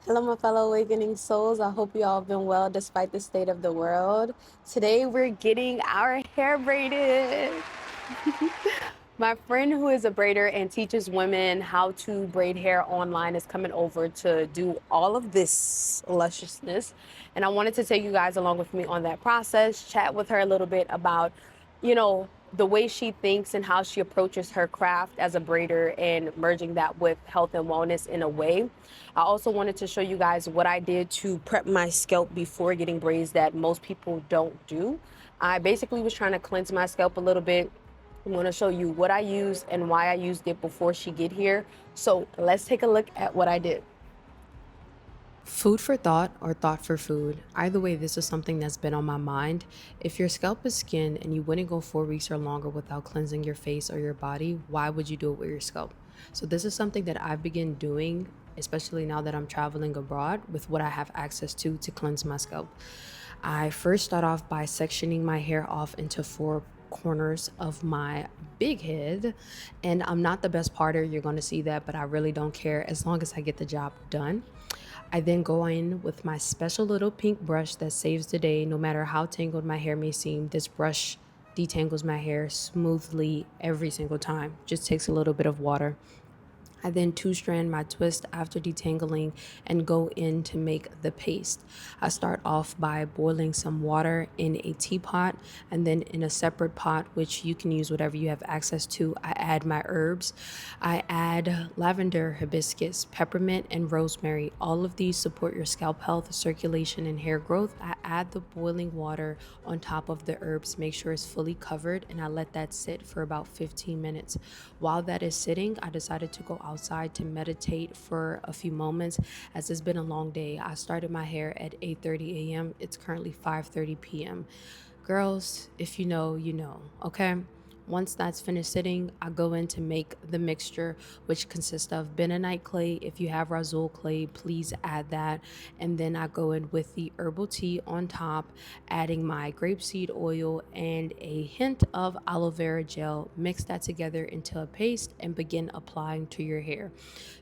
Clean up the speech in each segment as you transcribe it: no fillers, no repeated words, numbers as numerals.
Hello, my fellow awakening souls. I hope you all have been well despite the state of the world. Today, we're getting our hair braided. My friend who is a braider and teaches women how to braid hair online is coming over to do all of this lusciousness. And I wanted to take you guys along with me on that process, chat with her a little bit about, the way she thinks and how she approaches her craft as a braider and merging that with health and wellness in a way. I also wanted to show you guys what I did to prep my scalp before getting braids that most people don't do. I basically was trying to cleanse my scalp a little bit. I'm going to show you what I used and why I used it before she get here. So let's take a look at what I did. Food for thought or thought for food. Either way, this is something that's been on my mind. If your scalp is skin and you wouldn't go 4 weeks or longer without cleansing your face or your body, why would you do it with your scalp? So, this is something that I've begun doing, especially now that I'm traveling abroad with what I have access to cleanse my scalp. I first start off by sectioning my hair off into four corners of my big head, and I'm not the best parter, you're going to see that, but I really don't care as long as I get the job done. I then go in with my special little pink brush that saves the day. No matter how tangled my hair may seem, this brush detangles my hair smoothly every single time. Just takes a little bit of water. I then two strand my twist after detangling and go in to make the paste. I start off by boiling some water in a teapot, and then in a separate pot, which you can use whatever you have access to, I add my herbs. I add lavender, hibiscus, peppermint, and rosemary. All of these support your scalp health, circulation, and hair growth. I add the boiling water on top of the herbs, make sure it's fully covered, and I let that sit for about 15 minutes. While that is sitting, I decided to go outside to meditate for a few moments as it's been a long day. I started my hair at 8:30 a.m. It's currently 5:30 p.m. Girls, if you know, you know, okay? Once that's finished sitting, I go in to make the mixture, which consists of bentonite clay. If you have Razul clay, please add that. And then I go in with the herbal tea on top, adding my grapeseed oil and a hint of aloe vera gel. Mix that together into a paste and begin applying to your hair.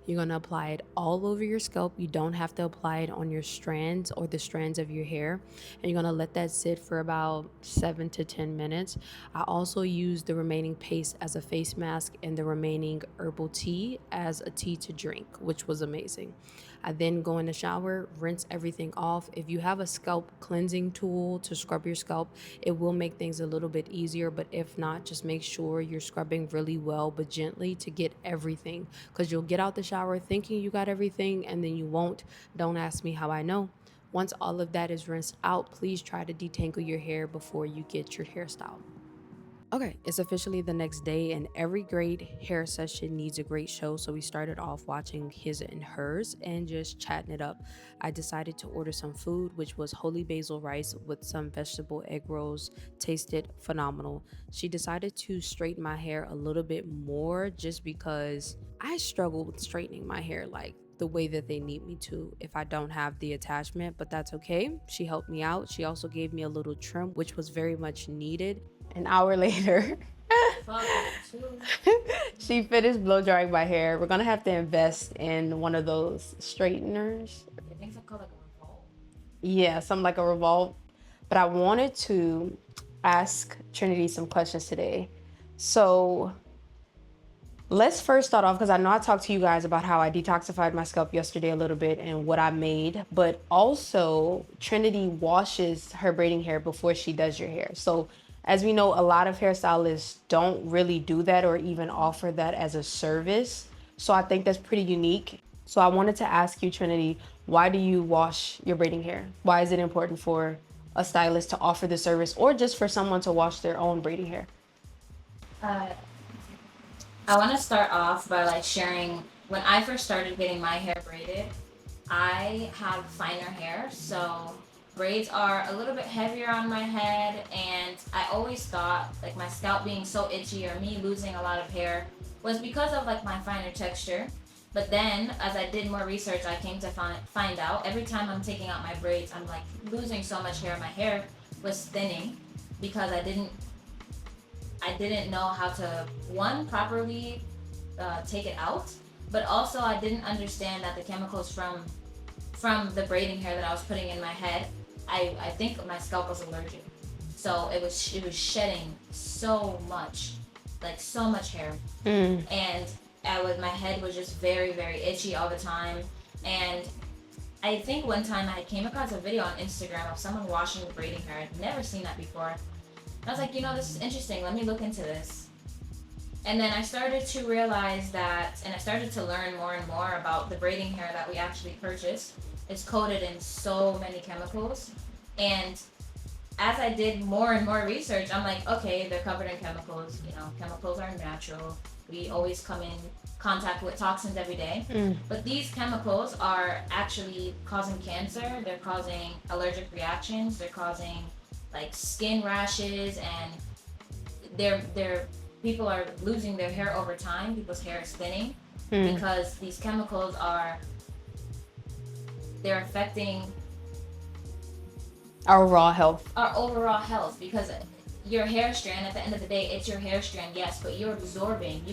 You're going to apply it all over your scalp. You don't have to apply it on your strands or the strands of your hair. And you're going to let that sit for about 7 to 10 minutes. I also use the remaining paste as a face mask and the remaining herbal tea as a tea to drink, which was amazing. I then go in the shower, rinse everything off. If you have a scalp cleansing tool to scrub your scalp, it will make things a little bit easier. But if not, just make sure you're scrubbing really well but gently to get everything, because you'll get out the shower thinking you got everything and then you won't. Don't ask me how I know. Once all of that is rinsed out, please try to detangle your hair before you get your hairstyle. Okay, it's officially the next day, and every great hair session needs a great show. So we started off watching his and hers and just chatting it up. I decided to order some food, which was holy basil rice with some vegetable egg rolls. Tasted phenomenal. She decided to straighten my hair a little bit more just because I struggle with straightening my hair like the way that they need me to if I don't have the attachment, but that's okay. She helped me out. She also gave me a little trim, which was very much needed. An hour later, she finished blow drying my hair. We're going to have to invest in one of those straighteners. I think it's called like a revolt. Yeah, something like a revolve. But I wanted to ask Trinity some questions today. So let's first start off, because I know I talked to you guys about how I detoxified my scalp yesterday a little bit and what I made, but also Trinity washes her braiding hair before she does your hair. So as we know, a lot of hairstylists don't really do that or even offer that as a service. So I think that's pretty unique. So I wanted to ask you, Trinity, why do you wash your braiding hair? Why is it important for a stylist to offer the service, or just for someone to wash their own braiding hair? Uh, I want to start off by like sharing when I first started getting my hair braided. I have finer hair, so braids are a little bit heavier on my head, and I always thought like my scalp being so itchy or me losing a lot of hair was because of like my finer texture. But then as I did more research, I came to find out every time I'm taking out my braids, I'm like losing so much hair. My hair was thinning because I didn't know how to one properly take it out, but also I didn't understand that the chemicals from the braiding hair that I was putting in my head, I think my scalp was allergic. So it was shedding so much, like so much hair. And my head was just very, very itchy all the time. And I think one time I came across a video on Instagram of someone washing the braiding hair. I'd never seen that before. And I was like, this is interesting. Let me look into this. And then I started to realize that, and I started to learn more and more about the braiding hair that we actually purchased. It's coated in so many chemicals. And as I did more and more research, I'm like, okay, they're covered in chemicals. Chemicals are natural. We always come in contact with toxins every day. But these chemicals are actually causing cancer. They're causing allergic reactions. They're causing like skin rashes, and people are losing their hair over time. People's hair is thinning because these chemicals they're affecting our overall health. Because your hair strand, at the end of the day, it's your hair strand, yes, but you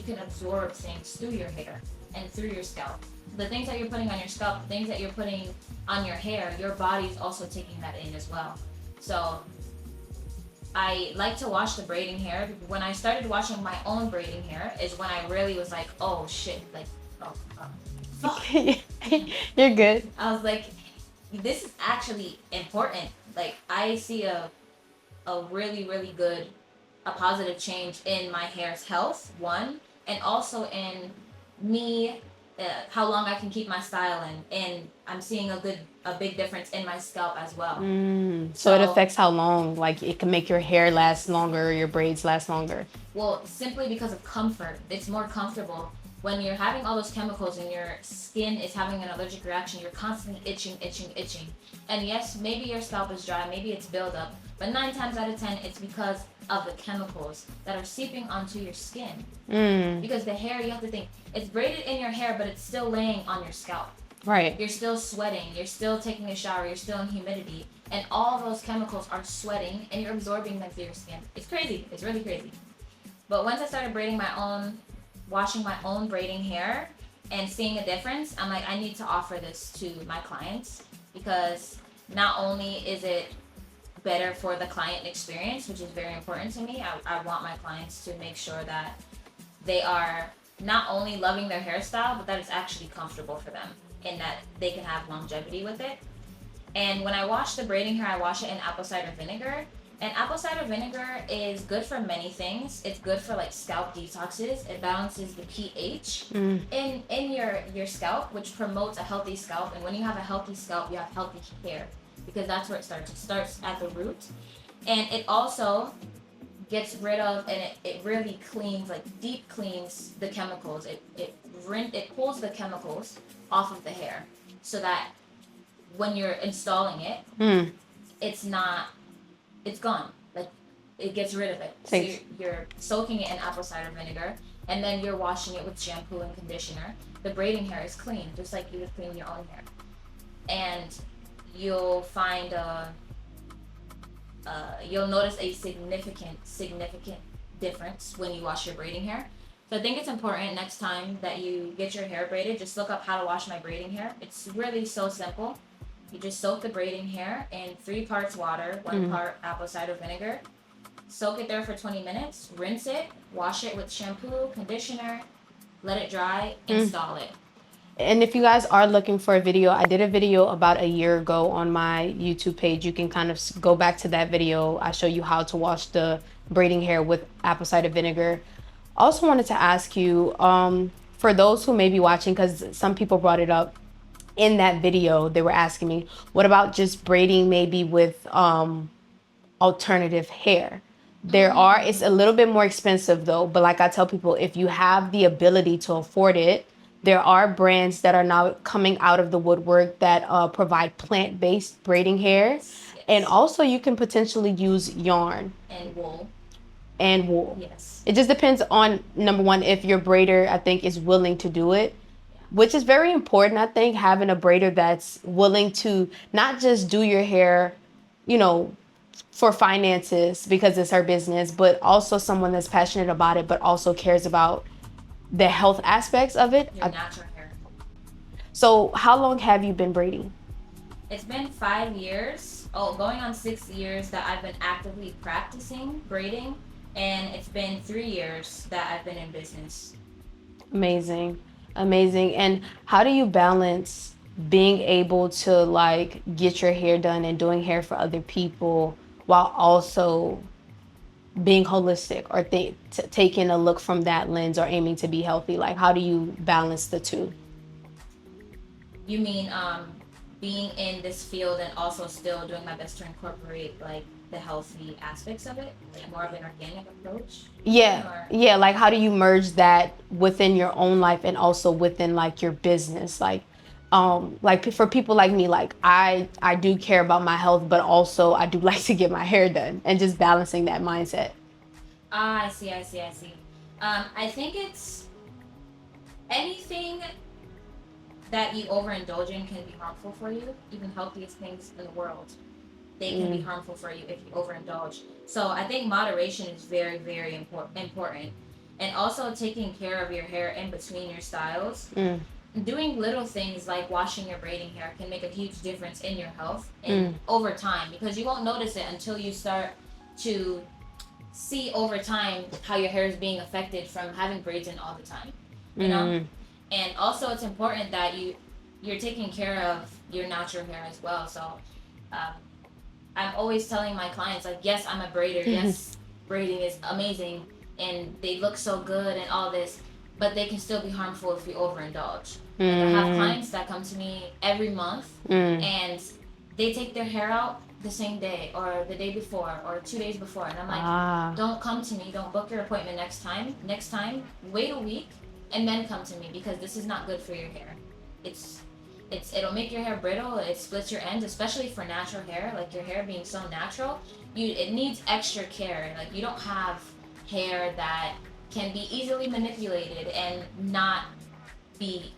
can absorb things through your hair and through your scalp. The things that you're putting on your scalp, the things that you're putting on your hair, your body's also taking that in as well. So I like to wash the braiding hair. When I started washing my own braiding hair is when I really was like, oh shit, like, You're good. I was like, this is actually important. Like, I see a really, really good, a positive change in my hair's health, one, and also in me, how long I can keep my style in, and I'm seeing a big difference in my scalp as well. So it affects how long, like it can make your hair last longer, your braids last longer. Well, simply because of comfort. It's more comfortable. When you're having all those chemicals and your skin is having an allergic reaction, you're constantly itching. And yes, maybe your scalp is dry, maybe it's buildup, but 9 times out of 10, it's because of the chemicals that are seeping onto your skin. Because the hair, you have to think, it's braided in your hair, but it's still laying on your scalp. Right. You're still sweating, you're still taking a shower, you're still in humidity, and all those chemicals are sweating and you're absorbing them through your skin. It's crazy. It's really crazy. But once I started washing my own braiding hair and seeing a difference, I'm like, I need to offer this to my clients, because not only is it better for the client experience, which is very important to me, I want my clients to make sure that they are not only loving their hairstyle, but that it's actually comfortable for them and that they can have longevity with it. And when I wash the braiding hair, I wash it in apple cider vinegar. And apple cider vinegar is good for many things. It's good for like scalp detoxes. It balances the pH in your scalp, which promotes a healthy scalp. And when you have a healthy scalp, you have healthy hair, because that's where it starts. It starts at the root. And it also gets rid of, and it really cleans, like deep cleans the chemicals. It pulls the chemicals off of the hair, so that when you're installing it, it's gone. Like, it gets rid of it. Thanks. So you're soaking it in apple cider vinegar, and then you're washing it with shampoo and conditioner. The braiding hair is clean, just like you would clean your own hair. And you'll find you'll notice a significant difference when you wash your braiding hair. So I think it's important next time that you get your hair braided, just look up how to wash my braiding hair. It's really so simple. You just soak the braiding hair in 3 parts water, 1 part apple cider vinegar. Soak it there for 20 minutes, rinse it, wash it with shampoo, conditioner, let it dry, install it. And if you guys are looking for a video, I did a video about a year ago on my YouTube page. You can kind of go back to that video. I show you how to wash the braiding hair with apple cider vinegar. Also wanted to ask you, for those who may be watching, because some people brought it up in that video, they were asking me, what about just braiding maybe with alternative hair? It's a little bit more expensive though, but like I tell people, if you have the ability to afford it, there are brands that are now coming out of the woodwork that provide plant-based braiding hair. Yes. And also you can potentially use yarn. And wool. Yes. It just depends on, number one, if your braider, I think, is willing to do it, which is very important. I think having a braider that's willing to not just do your hair, for finances because it's her business, but also someone that's passionate about it, but also cares about the health aspects of it. Your natural hair. So how long have you been braiding? It's been 5 years, oh, going on 6 years that I've been actively practicing braiding, and it's been 3 years that I've been in business. Amazing. Amazing. And how do you balance being able to like get your hair done and doing hair for other people while also being holistic or taking a look from that lens or aiming to be healthy? Like, how do you balance the two? You mean being in this field and also still doing my best to incorporate like the healthy aspects of it, like more of an organic approach? Yeah. Or Yeah. Like, how do you merge that within your own life and also within like your business? Like for people like me, like I do care about my health, but also I do like to get my hair done and just balancing that mindset. I see, I see, I see. I think it's anything that you overindulge in can be harmful for you. Even healthiest things in the world, they can be harmful for you if you overindulge. So I think moderation is very, very important. And also taking care of your hair in between your styles. Doing little things like washing your braiding hair can make a huge difference in your health and over time, because you won't notice it until you start to see over time how your hair is being affected from having braids in all the time, you know. And also it's important that you're taking care of your natural hair as well. So um, I'm always telling my clients, like, yes, I'm a braider, yes, braiding is amazing and they look so good and all this, but they can still be harmful if you overindulge. Like, I have clients that come to me every month and they take their hair out the same day or the day before or 2 days before, and I'm like, don't come to me, don't book your appointment next time, wait a week and then come to me, because this is not good for your hair. it's it'll make your hair brittle, it splits your ends, especially for natural hair, like your hair being so natural, it needs extra care. Like, you don't have hair that can be easily manipulated and not be,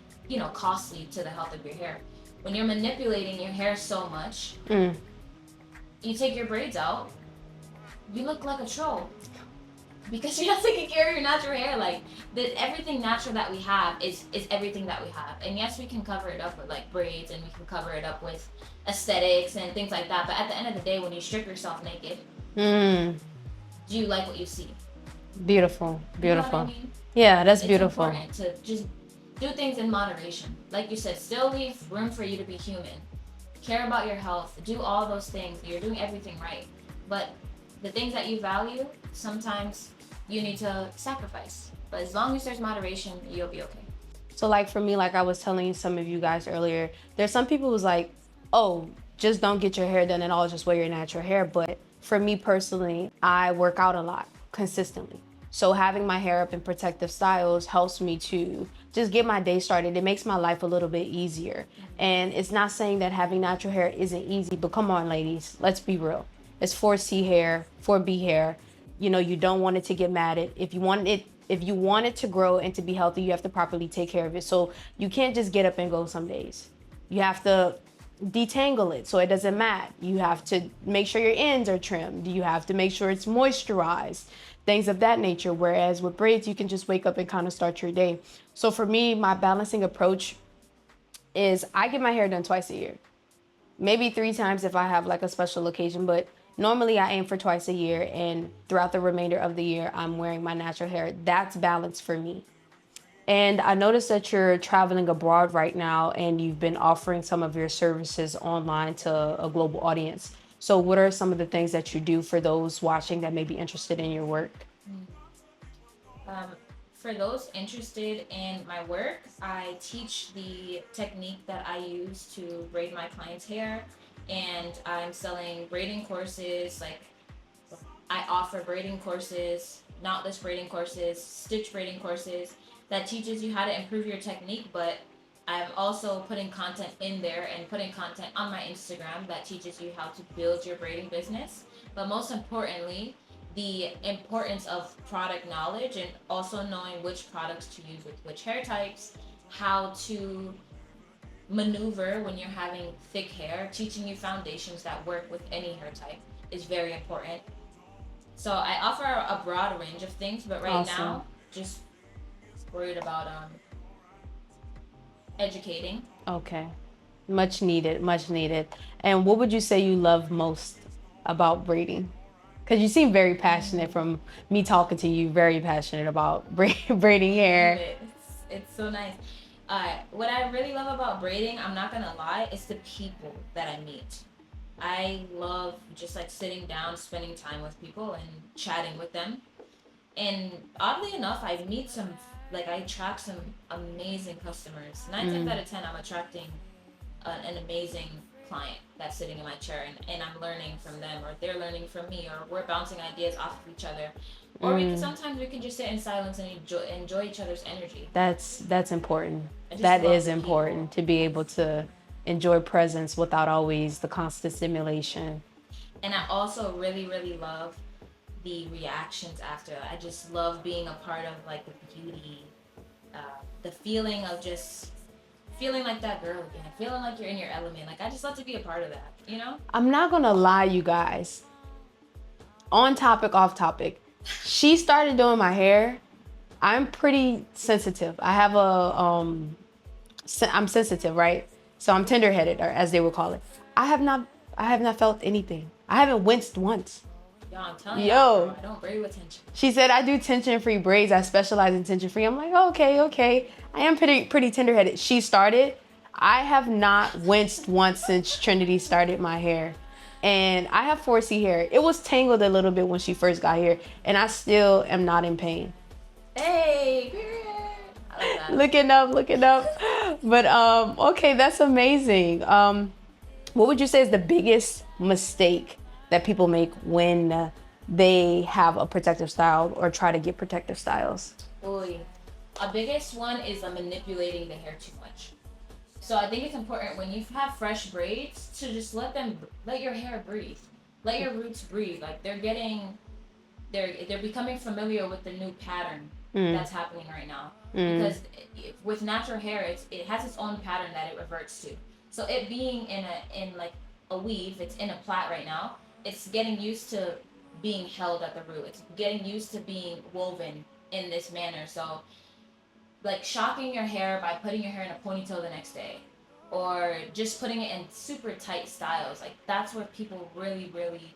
costly to the health of your hair. When you're manipulating your hair so much, you take your braids out, you look like a troll, because you're not taking care of your natural hair. Like, everything natural that we have is everything that we have. And yes, we can cover it up with like braids, and we can cover it up with aesthetics and things like that. But at the end of the day, when you strip yourself naked, do you like what you see? Beautiful. You know Beautiful. what I mean? Yeah, that's It's beautiful. important to just do things in moderation. Like you said, still leave room for you to be human. Care about your health. Do all those things. You're doing everything right. But the things that you value, sometimes you need to sacrifice. But as long as there's moderation, you'll be okay. So like for me, like I was telling some of you guys earlier, there's some people who's like, oh, just don't get your hair done and all, just wear your natural hair. But for me personally, I work out a lot consistently. So having my hair up in protective styles helps me to just get my day started. It makes my life a little bit easier. And it's not saying that having natural hair isn't easy, but come on, ladies, let's be real. It's 4C hair, 4B hair. You don't want it to get matted. If you want it to grow and to be healthy, you have to properly take care of it. So you can't just get up and go some days. You have to detangle it so it doesn't mat. You have to make sure your ends are trimmed. You have to make sure it's moisturized, things of that nature. Whereas with braids, you can just wake up and kind of start your day. So for me, my balancing approach is I get my hair done twice a year, maybe 3 times if I have like a special occasion, but normally I aim for twice a year, and throughout the remainder of the year, I'm wearing my natural hair. That's balance for me. And I noticed that you're traveling abroad right now and you've been offering some of your services online to a global audience. So what are some of the things that you do for those watching that may be interested in your work? Um, for those interested in my work, I teach the technique that I use to braid my clients' hair, and I'm selling braiding courses. Like, I offer braiding courses, knotless braiding courses, stitch braiding courses that teaches you how to improve your technique, but I'm also putting content in there and putting content on my Instagram that teaches you how to build your braiding business. But most importantly, the importance of product knowledge and also knowing which products to use with which hair types, how to maneuver when you're having thick hair, teaching you foundations that work with any hair type is very important. So I offer a broad range of things, but right Awesome. now, just worried about educating. Okay. Much needed, much needed. And what would you say you love most about braiding? Because you seem very passionate from me talking to you, very passionate about braiding hair. It's so nice. What I really love about braiding, I'm not gonna lie, is the people that I meet. I love just like sitting down, spending time with people and chatting with them. And oddly enough, I meet some, like I attract some amazing customers. Nine times out of 10, I'm attracting an amazing client that's sitting in my chair, and I'm learning from them, or they're learning from me, or we're bouncing ideas off of each other. Or we can, sometimes we can just sit in silence and enjoy each other's energy. That's important. That is important, to be able to enjoy presence without always the constant stimulation. And I also really, really love the reactions after. I just love being a part of like the beauty, the feeling of just feeling like that girl again, feeling like you're in your element. Like I just love to be a part of that, you know? I'm not gonna lie, you guys. On topic, off topic. She started doing my hair. I'm pretty sensitive. I have I'm sensitive, right? So I'm tender-headed, or as they would call it. I have not felt anything. I haven't winced once. Yo, I'm telling you, I don't braid with tension. She said I do tension-free braids. I specialize in tension-free. I'm like, oh, okay. I am pretty tender-headed. She started. I have not winced once since Trinity started my hair. And I have 4C hair. It was tangled a little bit when she first got here, and I still am not in pain. Hey, period. I like that. Looking up. But okay, that's amazing. What would you say is the biggest mistake that people make when they have a protective style or try to get protective styles? Boy, a biggest one is manipulating the hair too much. So I think it's important when you have fresh braids to just let your hair breathe, let your roots breathe. Like they're becoming familiar with the new pattern that's happening right now. Because with natural hair, it has its own pattern that it reverts to. So it being in like a weave, it's in a plait right now. It's getting used to being held at the root. It's getting used to being woven in this manner. So like shocking your hair by putting your hair in a ponytail the next day, or just putting it in super tight styles, like that's where people really, really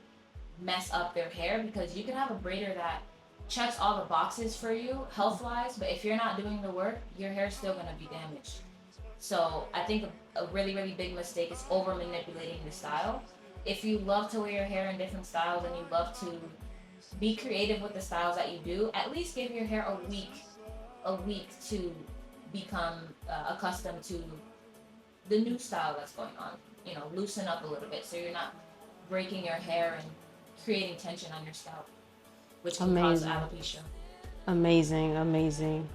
mess up their hair, because you can have a braider that checks all the boxes for you health wise, but if you're not doing the work, your hair's still going to be damaged. So I think a really, really big mistake is over manipulating the style. If you love to wear your hair in different styles and you love to be creative with the styles that you do, at least give your hair a week to become accustomed to the new style that's going on. You know, loosen up a little bit so you're not breaking your hair and creating tension on your scalp, which can cause alopecia. Amazing.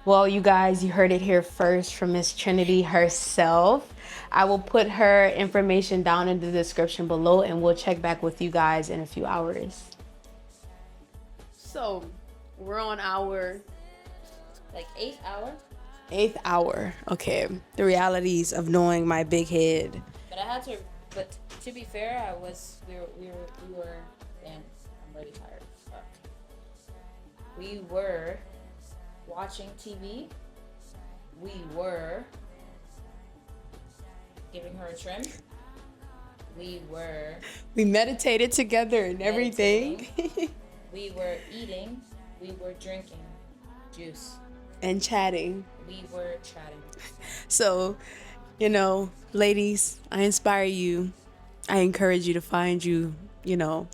Well, you guys, you heard it here first from Miss Trinity herself. I will put her information down in the description below, and we'll check back with you guys in a few hours. So, we're on our like 8th hour. 8th hour. Okay. The realities of knowing my big head. But to be fair, we were, damn, I'm really tired. Fuck. We were watching TV. We were giving her a trim. We meditated together and everything. We were eating. We were drinking juice. And chatting. We were chatting. So, you know, ladies, I inspire you. I encourage you to find you, a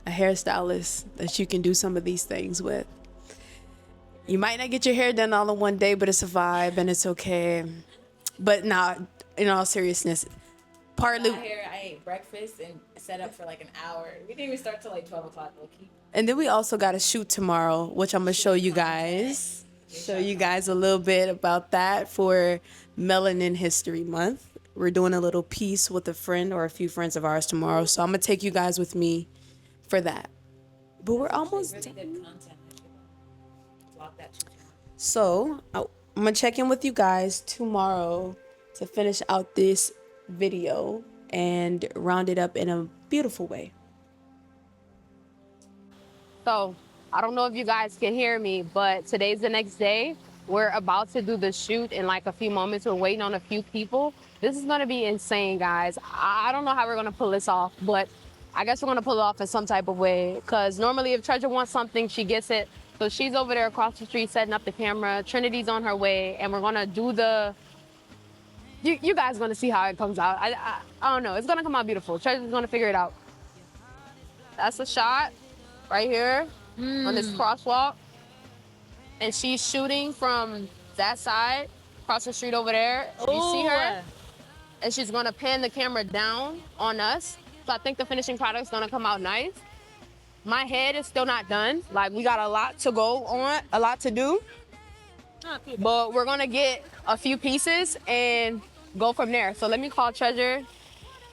hairstylist that you can do some of these things with. You might not get your hair done all in one day, but it's a vibe and it's okay. But now, in all seriousness, partly. I ate breakfast and set up for like an hour. We didn't even start till like 12 o'clock, low-key. And then we also got a shoot tomorrow, which I'm going to show you guys. Show you guys a little bit about that for Melanin History Month. We're doing a little piece with a friend or a few friends of ours tomorrow. So I'm going to take you guys with me for that. But we're almost done. Good content. Vlog that too. So I'm going to check in with you guys tomorrow to finish out this video and round it up in a beautiful way. So I don't know if you guys can hear me, but today's the next day. We're about to do the shoot in like a few moments. We're waiting on a few people. This is gonna be insane, guys. I don't know how we're gonna pull this off, but I guess we're gonna pull it off in some type of way. Cause normally if Treasure wants something, she gets it. So she's over there across the street setting up the camera. Trinity's on her way, and we're gonna do the. You guys gonna see how it comes out. I don't know. It's gonna come out beautiful. Treasure's gonna figure it out. That's a shot right here on this crosswalk. And she's shooting from that side, across the street over there. You see her? And she's gonna pan the camera down on us. So I think the finishing product's gonna come out nice. My head is still not done. Like, we got a lot to go on, a lot to do. But we're gonna get a few pieces and go from there. So let me call Treasure,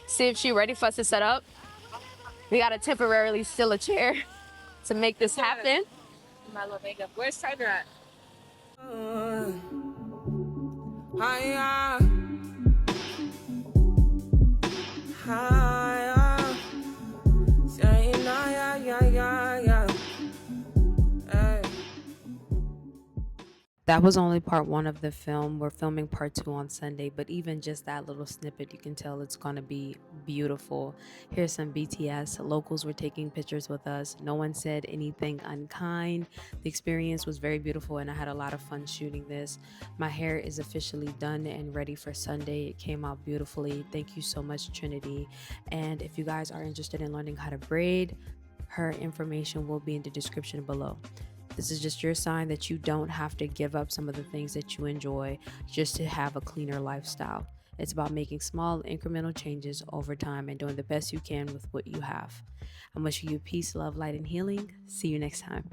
see if she's ready for us to set up. We gotta temporarily steal a chair to make this happen. My little makeup. Where's Treasure at? That was only part one of the film. We're filming part two on Sunday, but even just that little snippet, you can tell it's going to be beautiful. Here's some BTS. Locals were taking pictures with us. No one said anything unkind. The experience was very beautiful, and I had a lot of fun shooting this. My hair is officially done and ready for Sunday. It came out beautifully. Thank you so much, Trinity. And if you guys are interested in learning how to braid, her information will be in the description below. This is just your sign that you don't have to give up some of the things that you enjoy just to have a cleaner lifestyle. It's about making small incremental changes over time and doing the best you can with what you have. I'm wishing you peace, love, light, and healing. See you next time.